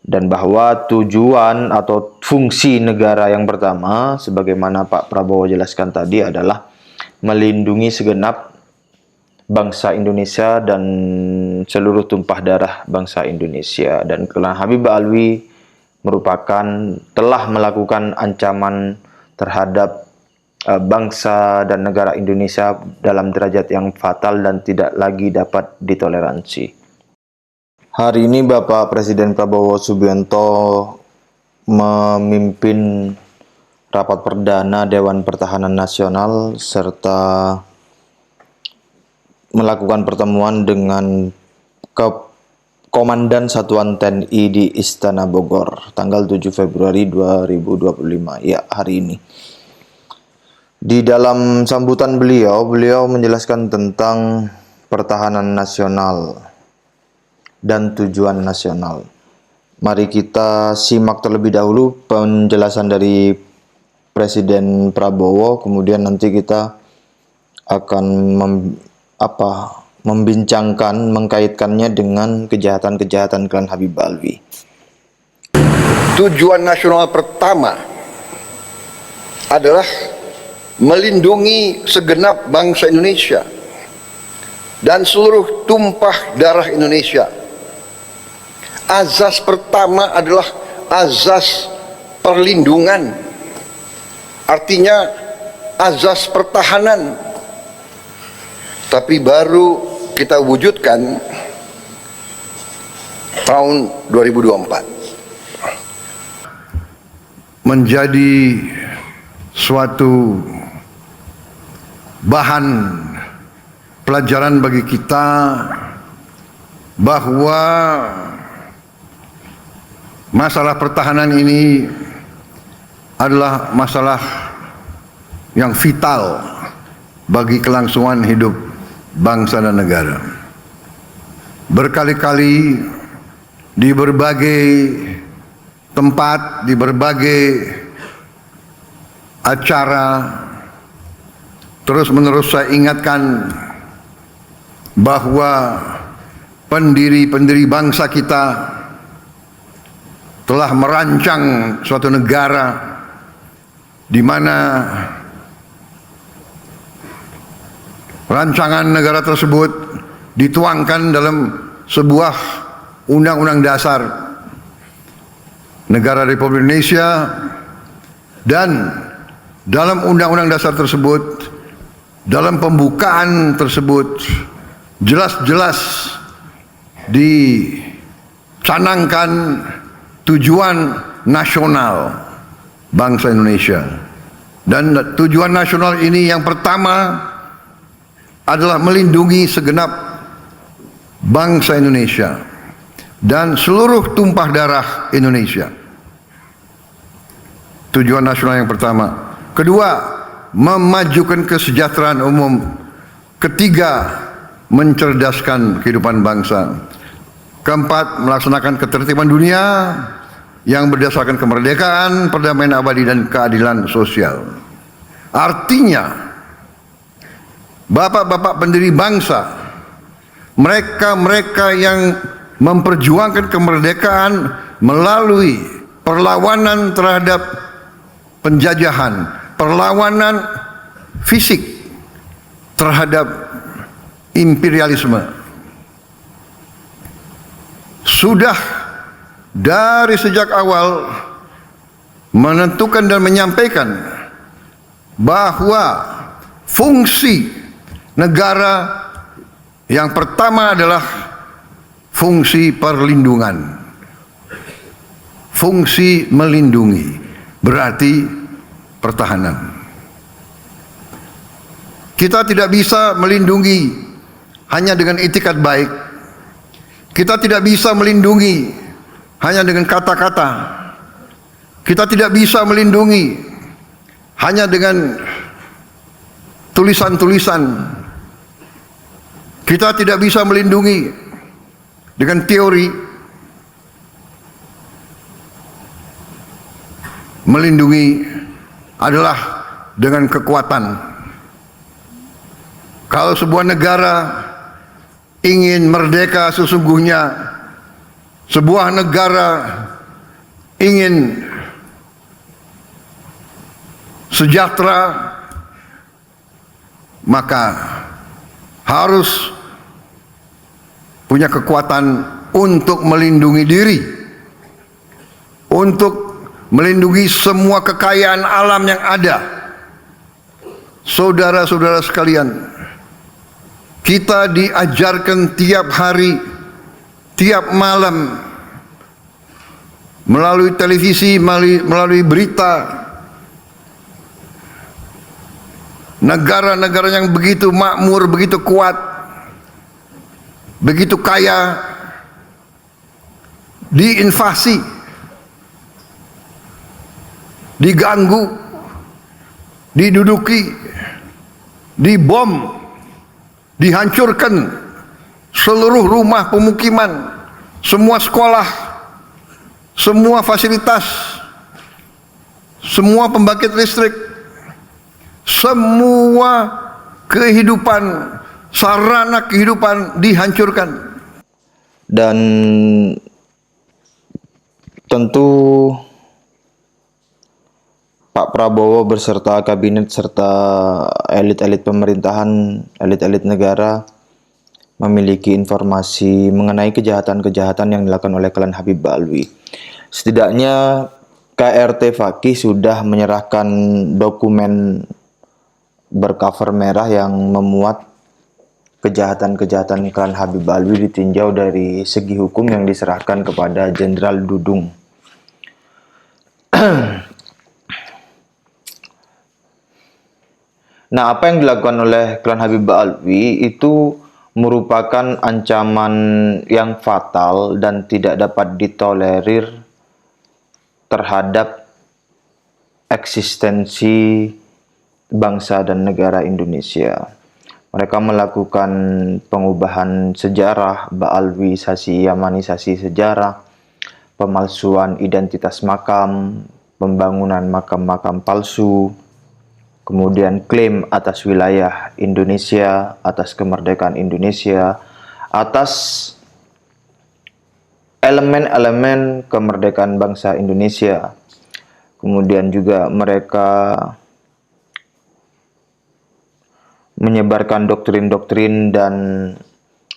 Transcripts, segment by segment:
dan bahwa tujuan atau fungsi negara yang pertama, sebagaimana Pak Prabowo jelaskan tadi, adalah melindungi segenap bangsa Indonesia dan seluruh tumpah darah bangsa Indonesia. Dan Klan Habib Alwi telah melakukan ancaman terhadap bangsa dan negara Indonesia dalam derajat yang fatal dan tidak lagi dapat ditoleransi. Hari ini Bapak Presiden Prabowo Subianto memimpin rapat perdana Dewan Pertahanan Nasional serta melakukan pertemuan dengan Komandan Satuan TNI di Istana Bogor tanggal 7 Februari 2025, ya hari ini. Di dalam sambutan beliau menjelaskan tentang pertahanan nasional dan tujuan nasional. Mari kita simak terlebih dahulu penjelasan dari Presiden Prabowo, kemudian nanti kita akan membincangkan, mengkaitkannya dengan kejahatan-kejahatan Klan Habib Alwi. Tujuan nasional pertama adalah melindungi segenap bangsa Indonesia dan seluruh tumpah darah Indonesia. Azas pertama adalah azas perlindungan, artinya azas pertahanan. Tapi baru kita wujudkan tahun 2024. Menjadi suatu bahan pelajaran bagi kita bahwa masalah pertahanan ini adalah masalah yang vital bagi kelangsungan hidup bangsa dan negara. Berkali-kali di berbagai tempat, di berbagai acara, terus-menerus saya ingatkan bahwa pendiri-pendiri bangsa kita telah merancang suatu negara di mana rancangan negara tersebut dituangkan dalam sebuah undang-undang dasar negara Republik Indonesia, dan dalam undang-undang dasar tersebut, dalam pembukaan tersebut jelas-jelas dicanangkan tujuan nasional bangsa Indonesia. Dan tujuan nasional ini yang pertama adalah melindungi segenap bangsa Indonesia dan seluruh tumpah darah Indonesia. Tujuan nasional yang pertama. Kedua, memajukan kesejahteraan umum. Ketiga, mencerdaskan kehidupan bangsa. Keempat, melaksanakan ketertiban dunia yang berdasarkan kemerdekaan, perdamaian abadi, dan keadilan sosial. Artinya, bapak-bapak pendiri bangsa, mereka-mereka yang memperjuangkan kemerdekaan melalui perlawanan terhadap penjajahan, perlawanan fisik terhadap imperialisme, sudah dari sejak awal menentukan dan menyampaikan bahwa fungsi negara yang pertama adalah fungsi perlindungan, fungsi melindungi, berarti pertahanan. Kita tidak bisa melindungi hanya dengan itikat baik. Kita tidak bisa melindungi hanya dengan kata-kata. Kita tidak bisa melindungi hanya dengan tulisan-tulisan. Kita tidak bisa melindungi dengan teori. Melindungi adalah dengan kekuatan. Kalau sebuah negara ingin merdeka sesungguhnya, sebuah negara ingin sejahtera, maka harus punya kekuatan untuk melindungi diri, untuk melindungi semua kekayaan alam yang ada. Saudara-saudara sekalian, kita diajarkan tiap hari, tiap malam, melalui televisi, melalui berita, negara-negara yang begitu makmur, begitu kuat, begitu kaya, diinvasi, diganggu, diduduki, dibom, dihancurkan seluruh rumah pemukiman, semua sekolah, semua fasilitas, semua pembangkit listrik, semua kehidupan, sarana kehidupan dihancurkan. Dan tentu Pak Prabowo beserta kabinet serta elit-elit pemerintahan, elit-elit negara memiliki informasi mengenai kejahatan-kejahatan yang dilakukan oleh klan Habib Alwi. Setidaknya KRT Fakih sudah menyerahkan dokumen bercover merah yang memuat kejahatan-kejahatan klan Habib Alwi ditinjau dari segi hukum yang diserahkan kepada Jenderal Dudung. Nah, apa yang dilakukan oleh klan Habib Alwi itu merupakan ancaman yang fatal dan tidak dapat ditolerir terhadap eksistensi bangsa dan negara Indonesia. Mereka melakukan pengubahan sejarah, baalwisasi, yamanisasi sejarah, pemalsuan identitas makam, pembangunan makam-makam palsu, kemudian klaim atas wilayah Indonesia, atas kemerdekaan Indonesia, atas elemen-elemen kemerdekaan bangsa Indonesia. Kemudian juga mereka menyebarkan doktrin-doktrin dan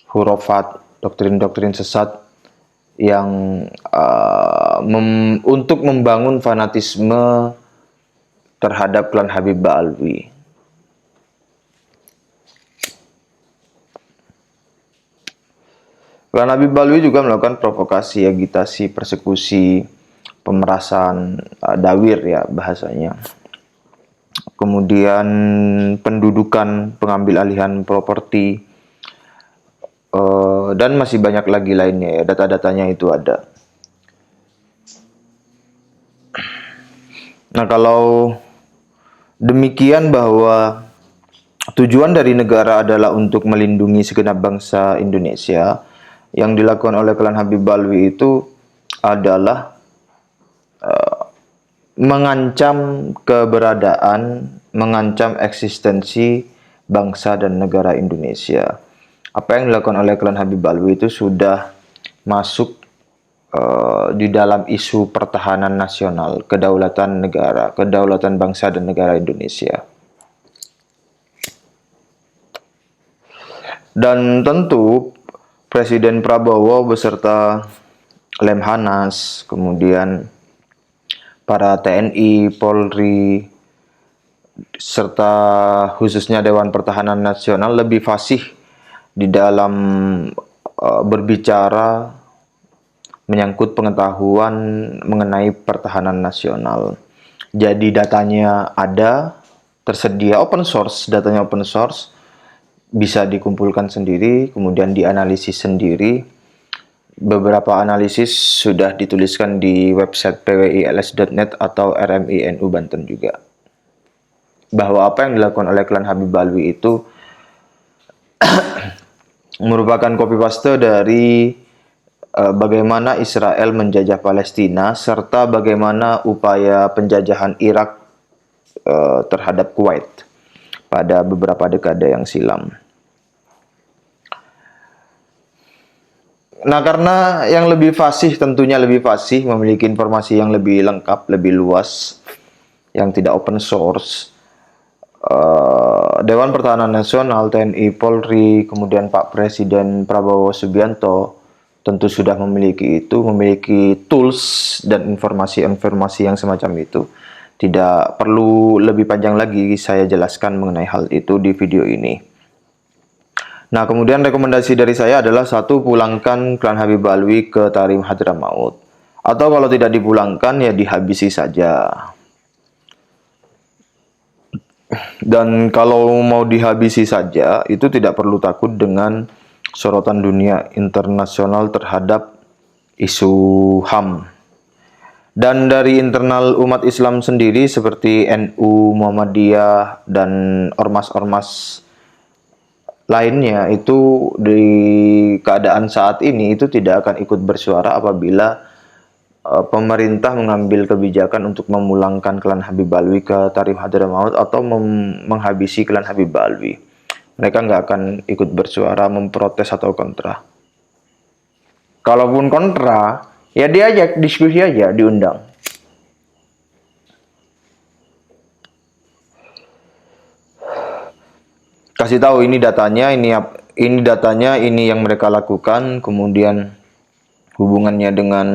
hurufat, doktrin-doktrin sesat yang untuk membangun fanatisme terhadap klan Habib Alwi. Klan Habib Alwi juga melakukan provokasi, agitasi, persekusi, pemerasan dawir ya bahasanya. Kemudian pendudukan, pengambil alihan properti, dan masih banyak lagi lainnya ya, data-datanya itu ada. Nah, kalau demikian bahwa tujuan dari negara adalah untuk melindungi segenap bangsa Indonesia, yang dilakukan oleh klan Habib Alwi itu adalah mengancam keberadaan, mengancam eksistensi bangsa dan negara Indonesia. Apa yang dilakukan oleh klan Habib Alwi itu sudah masuk di dalam isu pertahanan nasional, kedaulatan negara, kedaulatan bangsa dan negara Indonesia. Dan tentu Presiden Prabowo beserta Lemhanas, kemudian para TNI, Polri, serta khususnya Dewan Pertahanan Nasional lebih fasih di dalam berbicara menyangkut pengetahuan mengenai pertahanan nasional. Jadi datanya ada, tersedia open source, datanya open source, bisa dikumpulkan sendiri, kemudian dianalisis sendiri. Beberapa analisis sudah dituliskan di website pwils.net atau RMI NU Banten juga. Bahwa apa yang dilakukan oleh klan Habib Alwi itu merupakan copy paste dari bagaimana Israel menjajah Palestina serta bagaimana upaya penjajahan Irak terhadap Kuwait pada beberapa dekade yang silam. Nah, karena yang lebih fasih tentunya lebih fasih, memiliki informasi yang lebih lengkap, lebih luas, yang tidak open source. Dewan Pertahanan Nasional, TNI, Polri, kemudian Pak Presiden Prabowo Subianto tentu sudah memiliki itu, memiliki tools dan informasi-informasi yang semacam itu. Tidak perlu lebih panjang lagi saya jelaskan mengenai hal itu di video ini. Nah, kemudian rekomendasi dari saya adalah satu, pulangkan klan Habib Alwi ke Tarim Hadramaut. Atau kalau tidak dipulangkan, ya dihabisi saja. Dan kalau mau dihabisi saja, itu tidak perlu takut dengan sorotan dunia internasional terhadap isu HAM. Dan dari internal umat Islam sendiri seperti NU, Muhammadiyah, dan ormas-ormas lainnya itu di keadaan saat ini itu tidak akan ikut bersuara apabila pemerintah mengambil kebijakan untuk memulangkan klan Habib Alwi ke Tarim Hadramaut atau menghabisi klan Habib Alwi. Mereka nggak akan ikut bersuara, memprotes atau kontra. Kalaupun kontra, ya diajak diskusi aja, diundang. Kasih tahu ini datanya, ini datanya, ini yang mereka lakukan, kemudian hubungannya dengan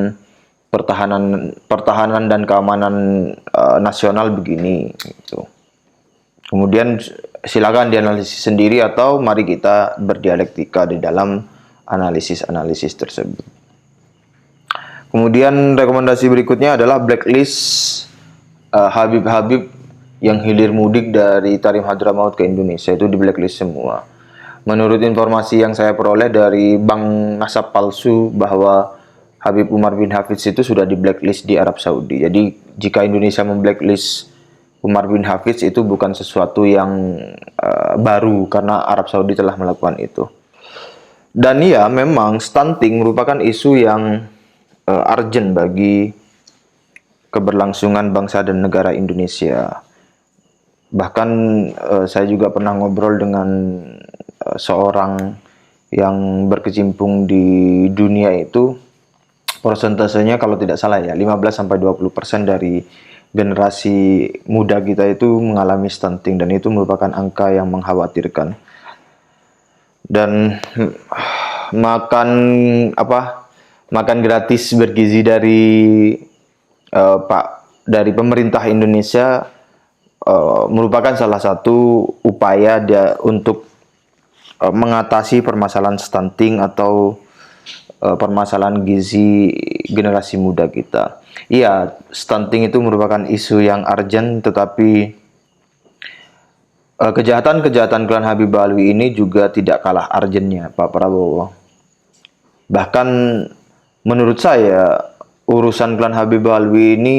pertahanan dan keamanan nasional begini gitu. Kemudian silakan dianalisis sendiri atau mari kita berdialektika di dalam analisis tersebut. Kemudian rekomendasi berikutnya adalah blacklist Habib-Habib yang hilir mudik dari Tarim Hadramaut ke Indonesia, itu di blacklist semua. Menurut informasi yang saya peroleh dari bank nasab palsu bahwa Habib Umar bin Hafiz itu sudah di blacklist di Arab Saudi. Jadi jika Indonesia memblacklist Umar bin Hafiz itu bukan sesuatu yang baru karena Arab Saudi telah melakukan itu. Dan ya memang stunting merupakan isu yang urgent bagi keberlangsungan bangsa dan negara Indonesia. Bahkan saya juga pernah ngobrol dengan seorang yang berkecimpung di dunia itu, persentasenya kalau tidak salah ya 15-20% dari generasi muda kita itu mengalami stunting, dan itu merupakan angka yang mengkhawatirkan. Dan makan gratis bergizi dari dari pemerintah Indonesia merupakan salah satu upaya untuk mengatasi permasalahan stunting atau permasalahan gizi generasi muda kita. Iya, stunting itu merupakan isu yang urgent, tetapi kejahatan-kejahatan klan Habib Alwi ini juga tidak kalah urgentnya, Pak Prabowo. Bahkan menurut saya urusan klan Habib Alwi ini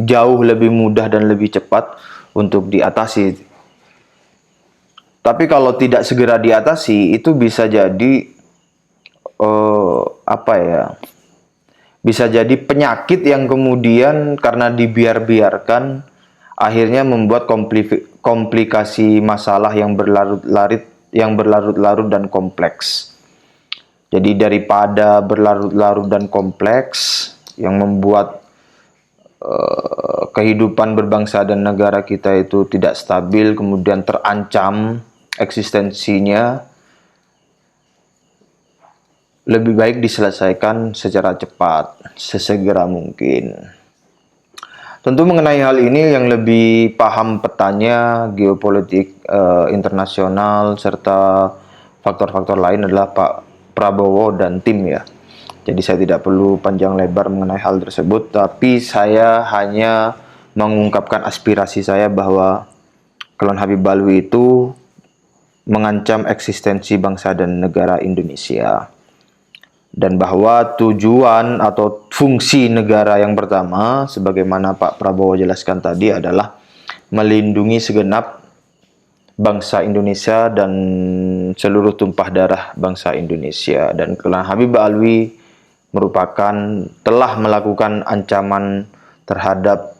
jauh lebih mudah dan lebih cepat untuk diatasi. Tapi kalau tidak segera diatasi, itu bisa jadi bisa jadi penyakit yang kemudian karena dibiarkan akhirnya membuat komplikasi masalah yang berlarut-larut dan kompleks. Jadi daripada berlarut-larut dan kompleks yang membuat kehidupan berbangsa dan negara kita itu tidak stabil, kemudian terancam eksistensinya, lebih baik diselesaikan secara cepat, sesegera mungkin. Tentu mengenai hal ini yang lebih paham petanya geopolitik internasional serta faktor-faktor lain adalah Pak Prabowo dan tim ya. Jadi saya tidak perlu panjang lebar mengenai hal tersebut, tapi saya hanya mengungkapkan aspirasi saya bahwa klan Habib Alwi itu mengancam eksistensi bangsa dan negara Indonesia. Dan bahwa tujuan atau fungsi negara yang pertama, sebagaimana Pak Prabowo jelaskan tadi, adalah melindungi segenap bangsa Indonesia dan seluruh tumpah darah bangsa Indonesia. Dan klan Habib Alwi telah melakukan ancaman terhadap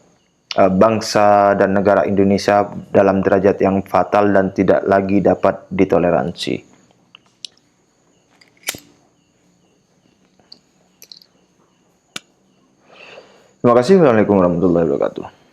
bangsa dan negara Indonesia dalam derajat yang fatal dan tidak lagi dapat ditoleransi. Terima kasih. Wassalamualaikum warahmatullahi wabarakatuh.